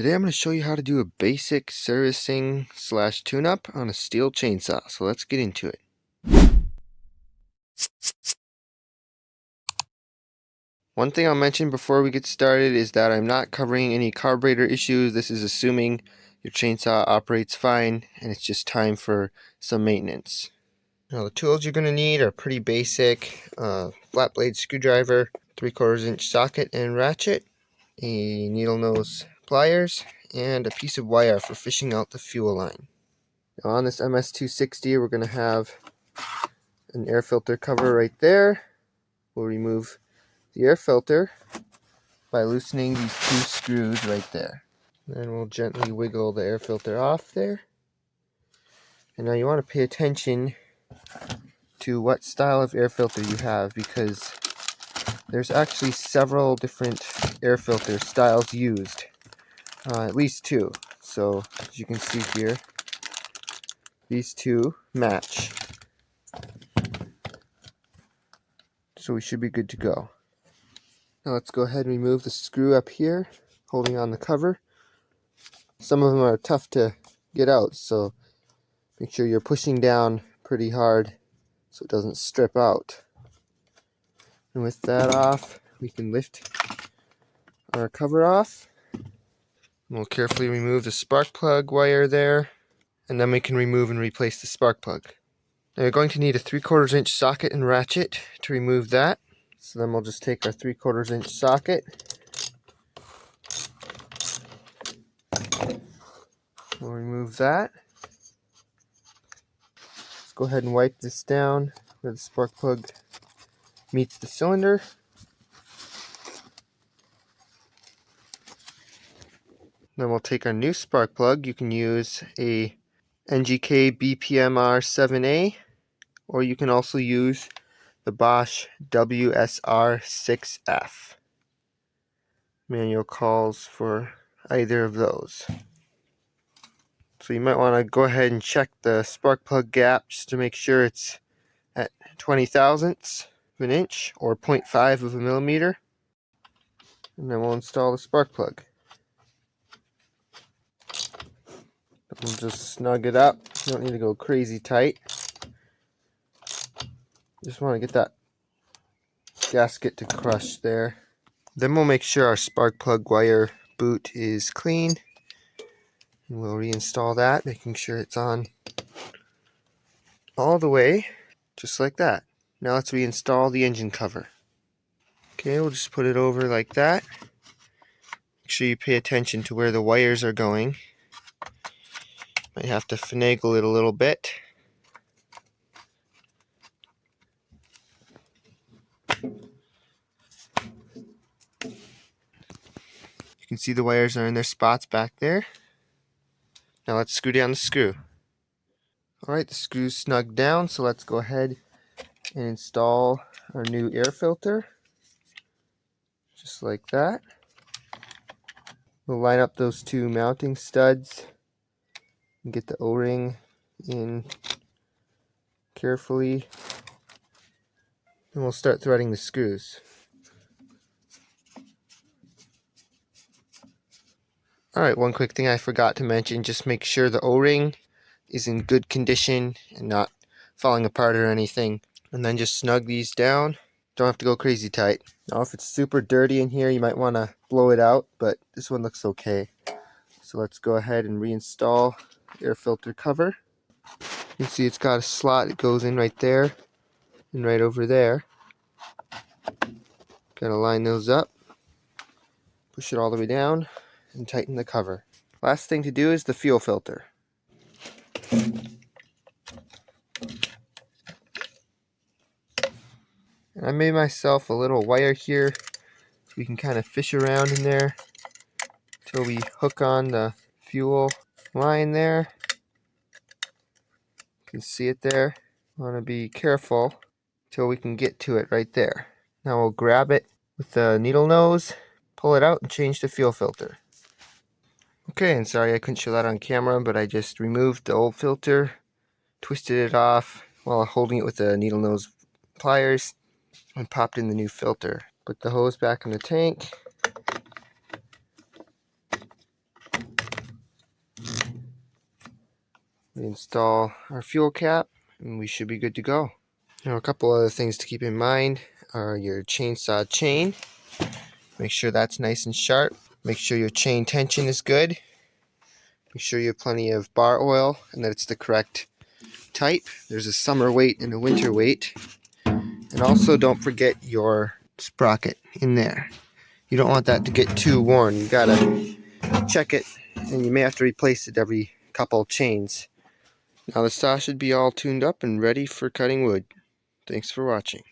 Today I'm going to show you how to do a basic servicing / tune-up on a Stihl chainsaw. So let's get into it. One thing I'll mention before we get started is that I'm not covering any carburetor issues. This is assuming your chainsaw operates fine and it's just time for some maintenance. Now the tools you're going to need are pretty basic. Flat blade screwdriver, 3/4 inch socket and ratchet, a needle nose pliers, and a piece of wire for fishing out the fuel line. Now on this MS260 we're going to have an air filter cover right there. We'll remove the air filter by loosening these two screws right there. Then we'll gently wiggle the air filter off there. And now you want to pay attention to what style of air filter you have, because there's actually several different air filter styles used. At least two. So as you can see here, these two match. So we should be good to go. Now let's go ahead and remove the screw up here, holding on the cover. Some of them are tough to get out, so make sure you're pushing down pretty hard so it doesn't strip out. And with that off, we can lift our cover off. We'll carefully remove the spark plug wire there, and then we can remove and replace the spark plug. Now you're going to need a 3/4 inch socket and ratchet to remove that. So then we'll just take our 3/4 inch socket. We'll remove that. Let's go ahead and wipe this down where the spark plug meets the cylinder. Then we'll take our new spark plug. You can use a NGK BPMR 7A, or you can also use the Bosch WSR 6F. Manual calls for either of those. So you might want to go ahead and check the spark plug gap just to make sure it's at 20 thousandths of an inch or 0.5 of a millimeter. And then we'll install the spark plug. We'll just snug it up. You don't need to go crazy tight. Just want to get that gasket to crush there. Then we'll make sure our spark plug wire boot is clean. And we'll reinstall that, making sure it's on all the way, just like that. Now let's reinstall the engine cover. Okay, we'll just put it over like that. Make sure you pay attention to where the wires are going. Might have to finagle it a little bit. You can see the wires are in their spots back there. Now let's screw down the screw. Alright, the screw's snugged down, so let's go ahead and install our new air filter. Just like that. We'll line up those two mounting studs and get the O-ring in carefully. And we'll start threading the screws. Alright, one quick thing I forgot to mention, just make sure the O-ring is in good condition and not falling apart or anything. And then just snug these down. Don't have to go crazy tight. Now if it's super dirty in here, you might want to blow it out, but this one looks okay. So let's go ahead and reinstall the air filter cover. You can see it's got a slot that goes in right there and right over there. Gotta line those up, push it all the way down, and tighten the cover. Last thing to do is the fuel filter. And I made myself a little wire here so we can kind of fish around in there until we hook on the fuel line there. You can see it there. Want to be careful until we can get to it right there. Now we'll grab it with the needle nose, pull it out, and change the fuel filter. Okay, and sorry I couldn't show that on camera, but I just removed the old filter, twisted it off while holding it with the needle nose pliers, and popped in the new filter. Put the hose back in the tank. We install our fuel cap and we should be good to go. Now, a couple other things to keep in mind are your chainsaw chain. Make sure that's nice and sharp. Make sure your chain tension is good. Make sure you have plenty of bar oil and that it's the correct type. There's a summer weight and a winter weight. And also don't forget your sprocket in there. You don't want that to get too worn. You gotta check it, and you may have to replace it every couple chains. Now the saw should be all tuned up and ready for cutting wood. Thanks for watching.